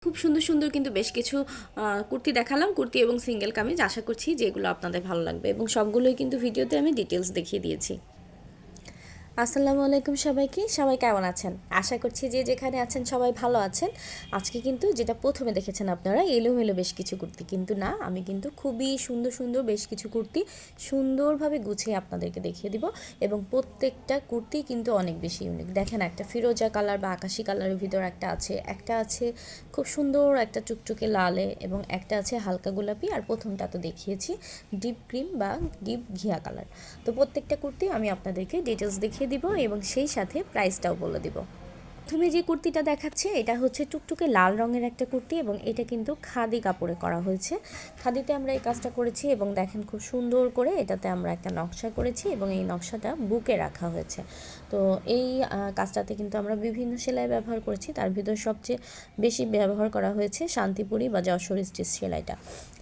খুব সুন্দর সুন্দর কিন্তু বেশ কিছু কুর্তি দেখালাম, কুর্তি এবং সিঙ্গেল কামিজ। আশা করছি যে এগুলো আপনাদের ভালো লাগবে এবং সবগুলোই কিন্তু ভিডিওতে আমি ডিটেলস দেখিয়ে দিয়েছি। আসসালামু আলাইকুম সবাইকে, সবাই কেমন আছেন? আশা করছি যে যেখানে আছেন সবাই ভালো আছেন। আজকে কিন্তু যেটা প্রথমে দেখেছেন আপনারা এলোমেলো বেশ কিছু কুর্তি, কিন্তু না, আমি কিন্তু খুবই সুন্দর সুন্দর বেশ কিছু কুর্তি সুন্দরভাবে গুছিয়ে আপনাদেরকে দেখিয়ে দিব এবং প্রত্যেকটা কুর্তি কিন্তু অনেক বেশি ইউনিক। দেখেন, একটা ফিরোজা কালার বা আকাশি কালারের ভিতর একটা আছে খুব সুন্দর একটা টুকটুকে লালে, এবং একটা আছে হালকা গোলাপি, আর প্রথমটা তো দেখিয়েছি ডিপ ক্রিম বা ডিপ ঘিয়া কালার। তো প্রত্যেকটা কুর্তি আমি আপনাদেরকে ডিটেলস দেখিয়ে দিব এবং সেই সাথে প্রাইসটাও বলে দিব। প্রথমে যে কুর্তিটা দেখাচ্ছে এটা হচ্ছে টুকটুকে লাল রঙের একটা কুর্তি এবং এটা কিন্তু খাদি কাপড়ে করা হয়েছে। খাদিতে আমরা এই কাজটা করেছি এবং দেখেন খুব সুন্দর করে এটাতে আমরা একটা নকশা করেছি এবং এই নকশাটা বুকে রাখা হয়েছে। তো এই কাজটাতে কিন্তু আমরা বিভিন্ন সেলাই ব্যবহার করেছি, তার ভিতর সবচেয়ে বেশি ব্যবহার করা হয়েছে শান্তিপুরি বা যশোর স্টিচ সেলাইটা।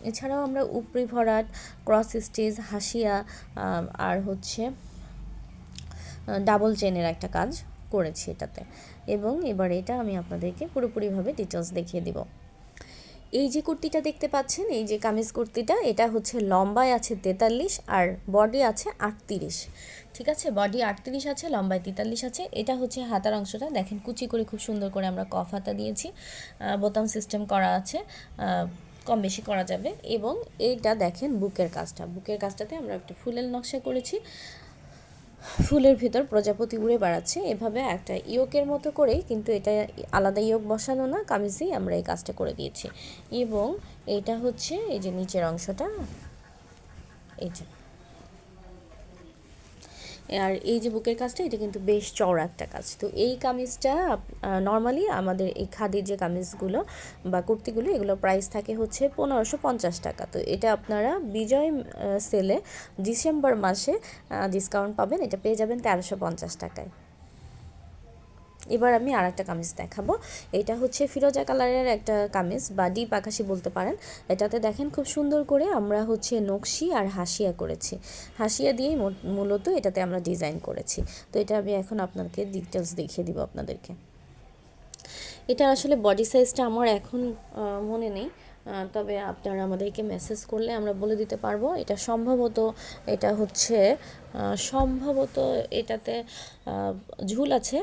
এছাড়াও আমরা উপরি ভরাট, ক্রস স্টিচ, হাসিয়া আর হচ্ছে ডাবল চেনের একটা কাজ করেছি এটাতে। এবং এবার এটা আমি আপনাদেরকে পুরোপুরিভাবে ডিটেলস দেখিয়ে দিব। এই যে কুর্তিটা দেখতে পাচ্ছেন, এই যে কামিজ কুর্তিটা, এটা হচ্ছে লম্বায় আছে 43 আর বডি আছে 38। ঠিক আছে, বডি 38 আছে, লম্বায় 43 আছে। এটা হচ্ছে হাতার অংশটা, দেখেন কুচি করে খুব সুন্দর করে আমরা কফ হাতা দিয়েছি, বোতাম সিস্টেম করা আছে, কম বেশি করা যাবে। এবং এইটা দেখেন বুকের কাজটাতে আমরা একটা ফুলের নকশা করেছি, ফুলের ভিতর প্রজাপতি উড়ে বেড়াচ্ছে এভাবে একটা ইয়োকের মতো করেই, কিন্তু এটা আলাদা ইয়োক বসানো না, কামিজেই আমরা এই কাজটা করে দিয়েছি। এবং এইটা হচ্ছে এই যে নিচের অংশটা, এই যে, আর এই যে বুকের কাজটা, এটা কিন্তু বেশ চওড়া একটা কাজ। তো এই কামিজটা নর্মালি আমাদের এই খাদির যে কামিজগুলো বা কুর্তিগুলো, এগুলো প্রাইস থাকে হচ্ছে 1550 টাকা। তো এটা আপনারা বিজয় সেলে ডিসেম্বর মাসে ডিসকাউন্ট পাবেন, এটা পেয়ে যাবেন 1350 টাকায়। এবার আমি আর একটা কামিজ দেখাবো। এটা হচ্ছে ফিরোজা কালারের একটা কামিজ বা ডিপ আকাশি বলতে পারেন। এটাতে দেখেন খুব সুন্দর করে আমরা হচ্ছে নকশি আর হাসিয়া করেছি, হাসিয়া দিয়েই মূলত এটাতে আমরা ডিজাইন করেছি। তো এটা আমি এখন আপনাকে ডিটেলস দেখিয়ে দিব আপনাদেরকে। এটা আসলে বডি সাইজটা আমার এখন মনে নেই, তবে আপনারা আমাদেরকে মেসেজ করলে আমরা বলে দিতে পারবো। এটা সম্ভবত, এটা হচ্ছে সম্ভবত এটাতে ঝুল আছে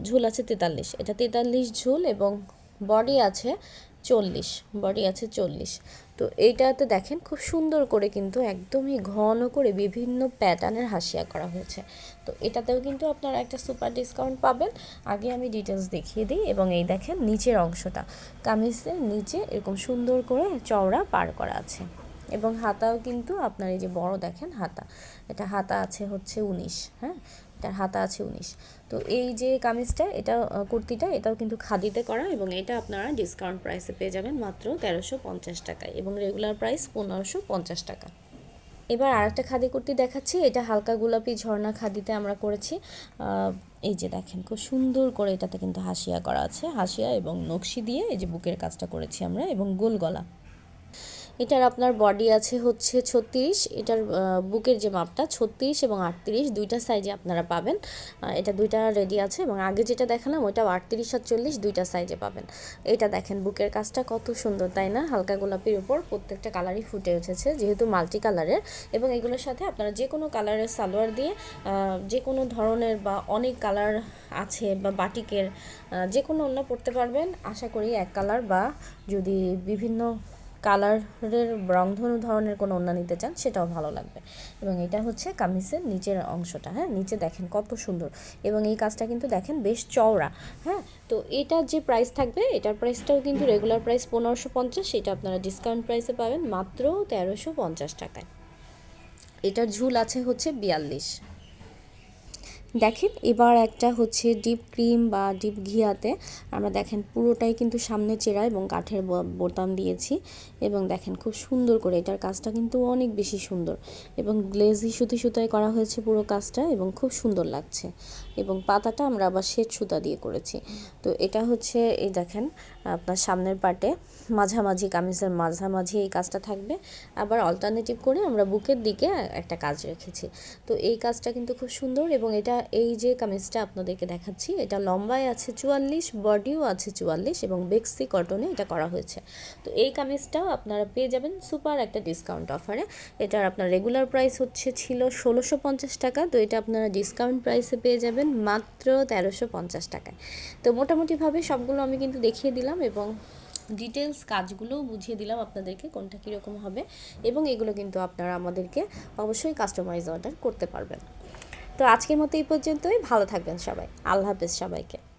43, এটা 43 ঝুল এবং বডি আছে 40, বডি আছে 40। তো এইটাতে দেখেন খুব সুন্দর করে কিন্তু একদমই ঘন করে বিভিন্ন প্যাটার্নের হাসিয়া করা হয়েছে। তো এটাতেও কিন্তু আপনারা একটা সুপার ডিসকাউন্ট পাবেন। আগে আমি ডিটেলস দেখিয়ে দিই। এবং এই দেখেন নিচের অংশটা, কামিজের নিচে এরকম সুন্দর করে চওড়া পার করা আছে এবং হাতাও কিন্তু আপনার এই যে বড় দেখেন হাতা, এটা হাতা আছে হচ্ছে 19, হ্যাঁ, এটার হাতা আছে 19। তো এই যে কামিজটা, এটা কুর্তিটা, এটাও কিন্তু খাদিতে করা এবং এটা আপনারা ডিসকাউন্ট প্রাইসে পেয়ে যাবেন মাত্র 1350 টাকায় এবং রেগুলার প্রাইস 1550 টাকা। এবার আরেকটা খাদি কুর্তি দেখাচ্ছি। এটা হালকা গোলাপি ঝর্ণা খাদিতে আমরা করেছি। এই যে দেখেন খুব সুন্দর করে এটাতে কিন্তু হাসিয়া করা আছে, হাসিয়া এবং নকশি দিয়ে এই যে বুকের কাজটা করেছি আমরা, এবং গোল গলা। এটার আপনার বডি আছে হচ্ছে 36, এটার বুকের যে মাপটা 36 এবং 38 দুইটা সাইজে আপনারা পাবেন। এটা দুইটা রেডি আছে এবং আগে যেটা দেখালাম ওইটাও 38 আর 40 দুইটা সাইজে পাবেন। এটা দেখেন বুকের কাজটা কত সুন্দর, তাই না? হালকা গোলাপির উপর প্রত্যেকটা কালারই ফুটে উঠেছে, যেহেতু মাল্টি কালারের। এবং এগুলোর সাথে আপনারা যে কোনো কালারের সালোয়ার দিয়ে যে কোনো ধরনের বা অনেক কালার আছে বা বাটিকের যে কোনো অন্য পরতে পারবেন। আশা করি এক কালার বা যদি বিভিন্ন কালারের রংধনু ধরনের কোনো ওড়না নিতে চান সেটাও ভালো লাগবে। এবং এটা হচ্ছে কামিজের নিচের অংশটা, হ্যাঁ, নিচে দেখেন কত সুন্দর এবং এই কাজটা কিন্তু দেখেন বেশ চওড়া, হ্যাঁ। তো এটার যে প্রাইস থাকবে, এটার প্রাইসটাও কিন্তু রেগুলার প্রাইস 1550, এটা আপনারা ডিসকাউন্ট প্রাইসে পাবেন মাত্র 1350 টাকায়। এটার ঝুল আছে হচ্ছে 42। দেখেন এবার একটা হচ্ছে ডিপ ক্রিম বা ডিপ ঘিয়াতে আমরা দেখেন পুরোটাই কিন্তু সামনে চেরা এবং কাঠের বোতাম দিয়েছি এবং দেখেন খুব সুন্দর করে এটার কাজটা কিন্তু অনেক বেশি সুন্দর এবং গ্লেজি সুতি সুতায় করা হয়েছে পুরো কাজটা এবং খুব সুন্দর লাগছে। এবং পাতাটা আমরা আবার শ্বেত সুতা দিয়ে করেছি। তো এটা হচ্ছে এই দেখেন আপনার সামনের পার্টে মাঝামাঝি, কামিজের মাঝামাঝি এই কাজটা থাকবে। আবার অল্টারনেটিভ করে আমরা বুকের দিকে একটা কাজ রেখেছি। তো এই কাজটা কিন্তু খুব সুন্দর, এবং এটা এই যে কামিজটা আপনাদেরকে দেখাচ্ছি এটা লম্বায় আছে 44, বডিও আছে 44 এবং বেক্সি কটনে এটা করা হয়েছে। তো এই কামিজটাও আপনারা পেয়ে যাবেন সুপার একটা ডিসকাউন্ট অফারে। এটার আপনার রেগুলার প্রাইস ছিল 1650 টাকা, তো এটা আপনারা ডিসকাউন্ট প্রাইসে পেয়ে যাবেন মাত্র 1350 টাকায়। তো মোটামুটিভাবে সবগুলো আমি কিন্তু দেখিয়ে দিলাম এবং ডিটেলস কাজগুলোও বুঝিয়ে দিলাম আপনাদেরকে কোনটা কীরকম হবে, এবং এগুলো কিন্তু আপনারা আমাদেরকে অবশ্যই কাস্টমাইজ অর্ডার করতে পারবেন। তো আজকের মতো এই পর্যন্তই। ভালো থাকবেন সবাই। আল্লাহ হাফেজ সবাইকে।